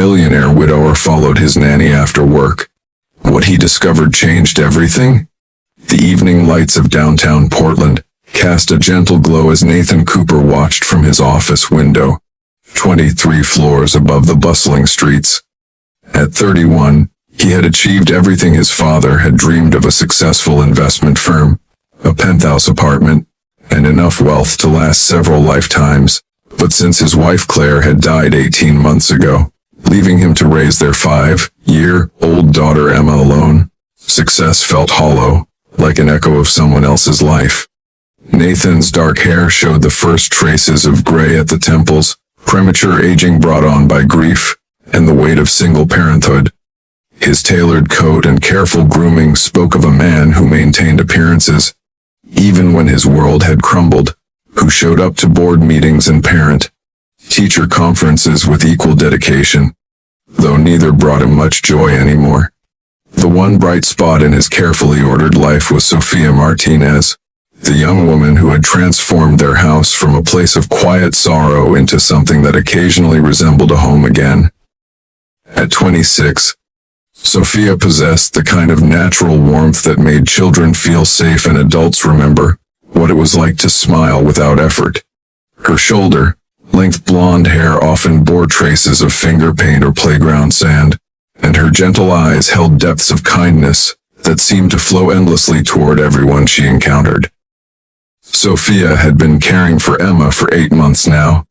millionaire widower followed his nanny after work. What he discovered changed everything. The evening lights of downtown Portland cast a gentle glow as Nathan Cooper watched from his office window, 23 floors above the bustling streets. At 31, he had achieved everything his father had dreamed of: a successful investment firm, a penthouse apartment, and enough wealth to last several lifetimes. But since his wife Claire had died 18 months ago, leaving him to raise their 5-year-old daughter Emma alone, success felt hollow, like an echo of someone else's life. Nathan's dark hair showed the first traces of gray at the temples, premature aging brought on by grief and the weight of single parenthood. His tailored coat and careful grooming spoke of a man who maintained appearances, even when his world had crumbled, who showed up to board meetings and parent-teacher conferences with equal dedication, though neither brought him much joy anymore. The one bright spot in his carefully ordered life was Sophia Martinez, the young woman who had transformed their house from a place of quiet sorrow into something that occasionally resembled a home again. At 26, Sophia possessed the kind of natural warmth that made children feel safe and adults remember what it was like to smile without effort. Her shoulder-length blonde hair often bore traces of finger paint or playground sand, and her gentle eyes held depths of kindness that seemed to flow endlessly toward everyone she encountered. Sophia had been caring for Emma for 8 months now,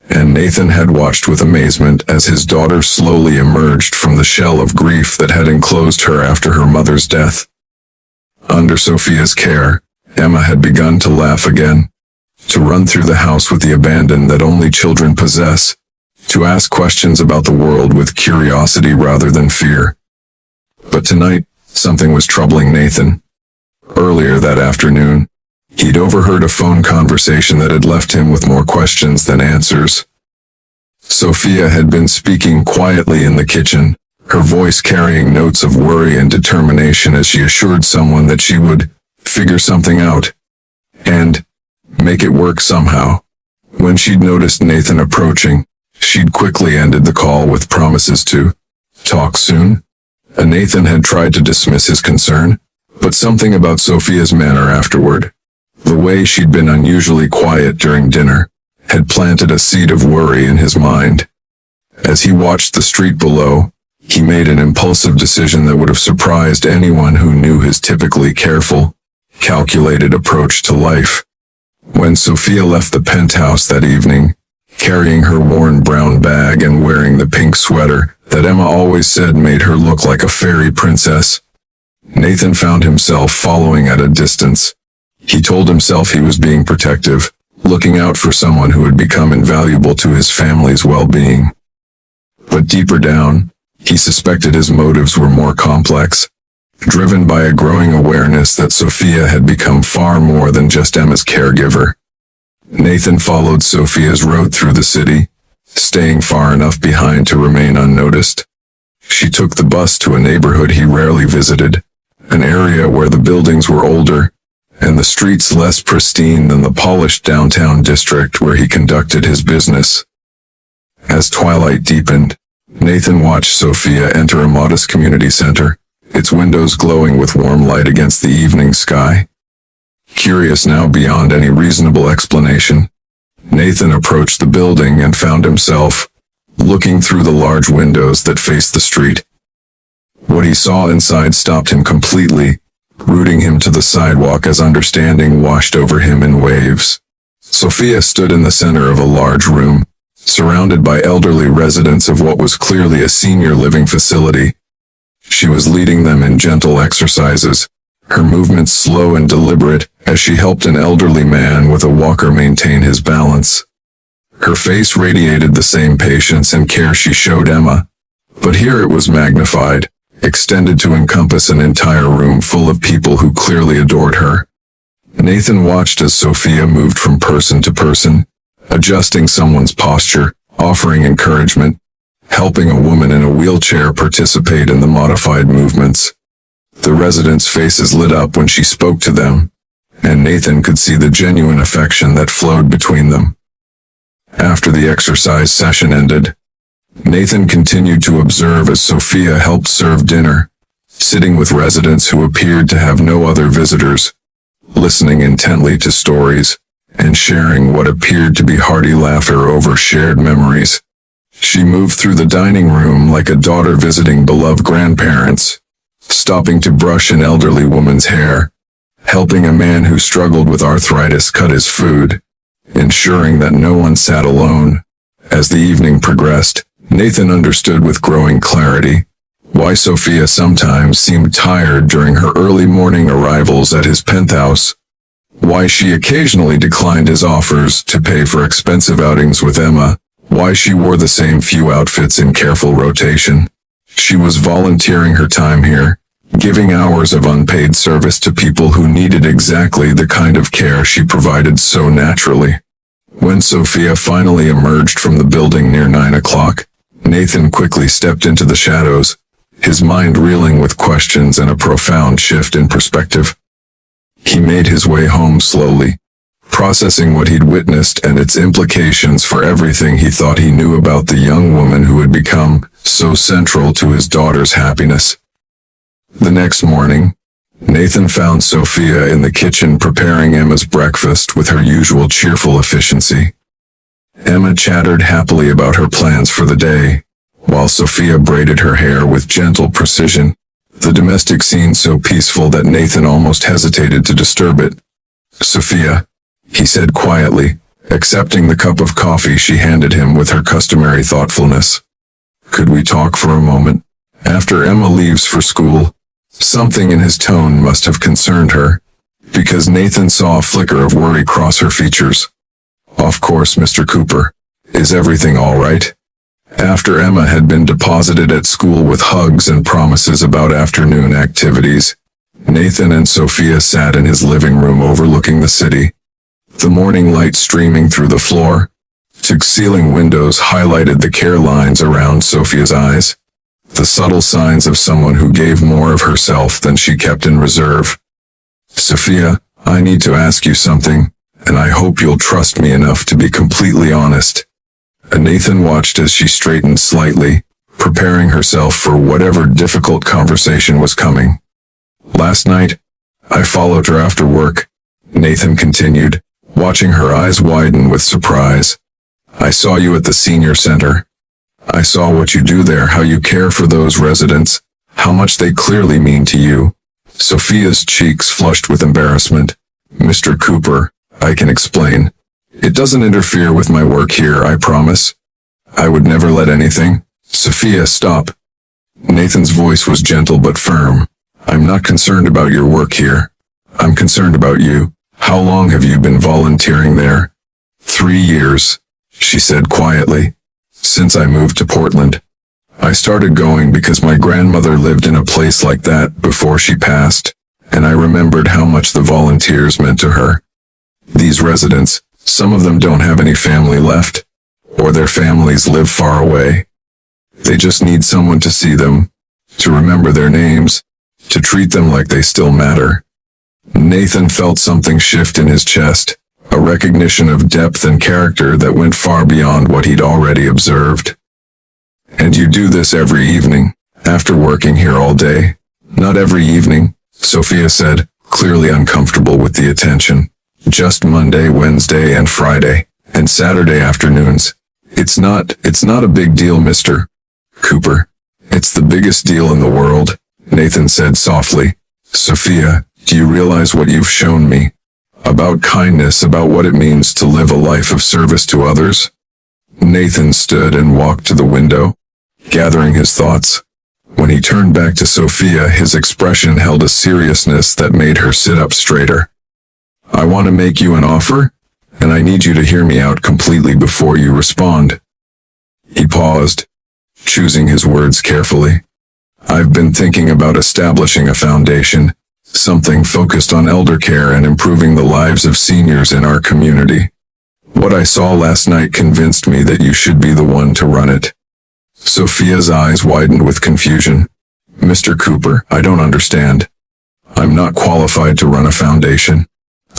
and Nathan had watched with amazement as his daughter slowly emerged from the shell of grief that had enclosed her after her mother's death. Under Sophia's care, Emma had begun to laugh again, to run through the house with the abandon that only children possess, to ask questions about the world with curiosity rather than fear. But tonight, something was troubling Nathan. Earlier that afternoon, he'd overheard a phone conversation that had left him with more questions than answers. Sophia had been speaking quietly in the kitchen, her voice carrying notes of worry and determination as she assured someone that she would figure something out and make it work somehow. When she'd noticed Nathan approaching, she'd quickly ended the call with promises to talk soon. Nathan had tried to dismiss his concern, but something about Sophia's manner afterward, the way she'd been unusually quiet during dinner, had planted a seed of worry in his mind. As he watched the street below, he made an impulsive decision that would have surprised anyone who knew his typically careful, calculated approach to life. When Sophia left the penthouse that evening, carrying her worn brown bag and wearing the pink sweater that Emma always said made her look like a fairy princess, Nathan found himself following at a distance. He told himself he was being protective, looking out for someone who had become invaluable to his family's well-being. But deeper down, he suspected his motives were more complex, driven by a growing awareness that Sophia had become far more than just Emma's caregiver. Nathan followed Sophia's road through the city, staying far enough behind to remain unnoticed. She took the bus to a neighborhood he rarely visited, an area where the buildings were older, and the streets less pristine than the polished downtown district where he conducted his business. As twilight deepened, Nathan watched Sophia enter a modest community center, its windows glowing with warm light against the evening sky. Curious now beyond any reasonable explanation, Nathan approached the building and found himself looking through the large windows that faced the street. What he saw inside stopped him completely, rooting him to the sidewalk as understanding washed over him in waves. Sophia stood in the center of a large room, surrounded by elderly residents of what was clearly a senior living facility. She was leading them in gentle exercises, her movements slow and deliberate as she helped an elderly man with a walker maintain his balance. Her face radiated the same patience and care she showed Emma, but here it was magnified, extended to encompass an entire room full of people who clearly adored her. Nathan watched as Sophia moved from person to person, adjusting someone's posture, offering encouragement, helping a woman in a wheelchair participate in the modified movements. The residents' faces lit up when she spoke to them, and Nathan could see the genuine affection that flowed between them. After the exercise session ended, Nathan continued to observe as Sophia helped serve dinner, sitting with residents who appeared to have no other visitors, listening intently to stories, and sharing what appeared to be hearty laughter over shared memories. She moved through the dining room like a daughter visiting beloved grandparents, stopping to brush an elderly woman's hair, helping a man who struggled with arthritis cut his food, ensuring that no one sat alone. As the evening progressed, Nathan understood with growing clarity why Sophia sometimes seemed tired during her early morning arrivals at his penthouse, why she occasionally declined his offers to pay for expensive outings with Emma, why she wore the same few outfits in careful rotation. She was volunteering her time here, giving hours of unpaid service to people who needed exactly the kind of care she provided so naturally. When Sophia finally emerged from the building near 9 o'clock, Nathan quickly stepped into the shadows, his mind reeling with questions and a profound shift in perspective. He made his way home slowly, processing what he'd witnessed and its implications for everything he thought he knew about the young woman who had become so central to his daughter's happiness. The next morning, Nathan found Sophia in the kitchen preparing Emma's breakfast with her usual cheerful efficiency. Emma chattered happily about her plans for the day, while Sophia braided her hair with gentle precision, the domestic scene so peaceful that Nathan almost hesitated to disturb it. "Sophia," he said quietly, accepting the cup of coffee she handed him with her customary thoughtfulness. "Could we talk for a moment? After Emma leaves for school." Something in his tone must have concerned her, because Nathan saw a flicker of worry cross her features. "Of course, Mr. Cooper. Is everything all right?" After Emma had been deposited at school with hugs and promises about afternoon activities, Nathan and Sophia sat in his living room overlooking the city. The morning light streaming through the floor-to-ceiling windows highlighted the care lines around Sophia's eyes, the subtle signs of someone who gave more of herself than she kept in reserve. "Sophia, I need to ask you something, and I hope you'll trust me enough to be completely honest." Nathan watched as she straightened slightly, preparing herself for whatever difficult conversation was coming. "Last night, I followed her after work," Nathan continued, watching her eyes widen with surprise. "I saw you at the senior center. I saw what you do there, how you care for those residents, how much they clearly mean to you." Sophia's cheeks flushed with embarrassment. "Mr. Cooper, I can explain. It doesn't interfere with my work here, I promise. I would never let anything." "Sophia, stop." Nathan's voice was gentle but firm. "I'm not concerned about your work here. I'm concerned about you. How long have you been volunteering there?" 3 years, she said quietly. "Since I moved to Portland. I started going because my grandmother lived in a place like that before she passed, and I remembered how much the volunteers meant to her. These residents, some of them don't have any family left, or their families live far away. They just need someone to see them, to remember their names, to treat them like they still matter." Nathan felt something shift in his chest, a recognition of depth and character that went far beyond what he'd already observed. "And you do this every evening, after working here all day?" "Not every evening," Sophia said, clearly uncomfortable with the attention. "Just Monday, Wednesday, and Friday, and Saturday afternoons. It's not a big deal, Mr. Cooper. It's the biggest deal in the world," Nathan said softly. "Sophia, do you realize what you've shown me? About kindness, about what it means to live a life of service to others?" Nathan stood and walked to the window, gathering his thoughts. When he turned back to Sophia, his expression held a seriousness that made her sit up straighter. "I want to make you an offer, and I need you to hear me out completely before you respond." He paused, choosing his words carefully. "I've been thinking about establishing a foundation, something focused on elder care and improving the lives of seniors in our community. What I saw last night convinced me that you should be the one to run it." Sophia's eyes widened with confusion. "Mr. Cooper, I don't understand. I'm not qualified to run a foundation.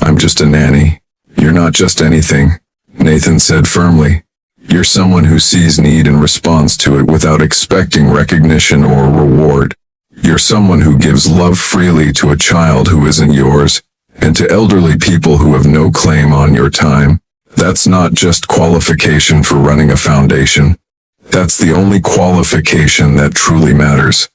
I'm just a nanny." "You're not just anything," Nathan said firmly. You're someone who sees need and responds to it without expecting recognition or reward. You're someone who gives love freely to a child who isn't yours, and to elderly people who have no claim on your time. That's not just qualification for running a foundation. That's the only qualification that truly matters.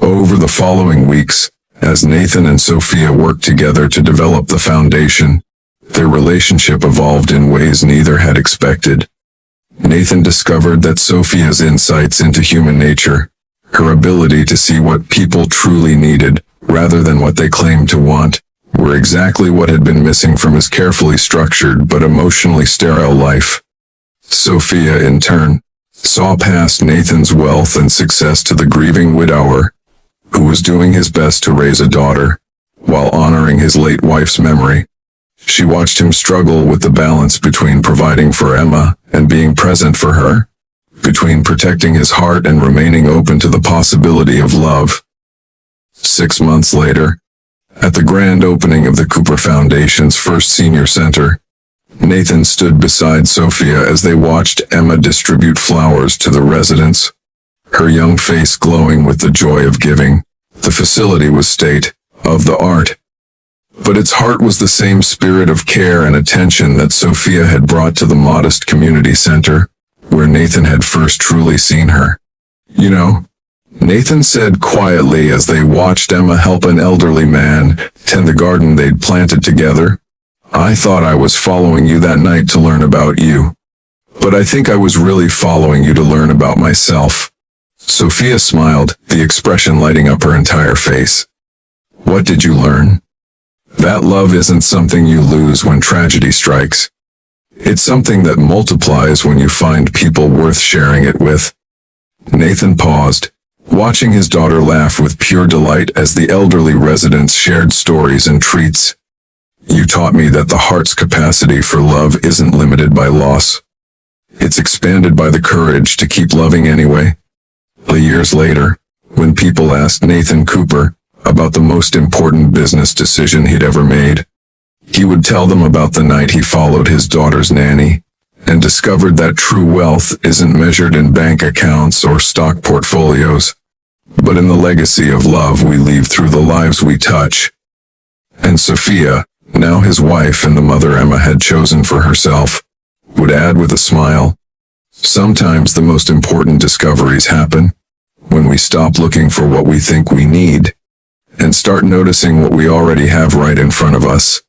Over the following weeks, as Nathan and Sophia worked together to develop the foundation, their relationship evolved in ways neither had expected. Nathan discovered that Sophia's insights into human nature, her ability to see what people truly needed, rather than what they claimed to want, were exactly what had been missing from his carefully structured but emotionally sterile life. Sophia, in turn, saw past Nathan's wealth and success to the grieving widower, who was doing his best to raise a daughter, while honoring his late wife's memory. She watched him struggle with the balance between providing for Emma and being present for her, between protecting his heart and remaining open to the possibility of love. 6 months later, at the grand opening of the Cooper Foundation's first senior center, Nathan stood beside Sophia as they watched Emma distribute flowers to the residents, her young face glowing with the joy of giving. The facility was state of the art, but its heart was the same spirit of care and attention that Sophia had brought to the modest community center, where Nathan had first truly seen her. "You know," Nathan said quietly as they watched Emma help an elderly man tend the garden they'd planted together, "I thought I was following you that night to learn about you. But I think I was really following you to learn about myself." Sophia smiled, the expression lighting up her entire face. "What did you learn?" "That love isn't something you lose when tragedy strikes. It's something that multiplies when you find people worth sharing it with." Nathan paused, watching his daughter laugh with pure delight as the elderly residents shared stories and treats. "You taught me that the heart's capacity for love isn't limited by loss. It's expanded by the courage to keep loving anyway." Years later, when people asked Nathan Cooper about the most important business decision he'd ever made, he would tell them about the night he followed his daughter's nanny, and discovered that true wealth isn't measured in bank accounts or stock portfolios, but in the legacy of love we leave through the lives we touch. And Sophia, now his wife and the mother Emma had chosen for herself, would add with a smile, "Sometimes the most important discoveries happen when we stop looking for what we think we need, and start noticing what we already have right in front of us."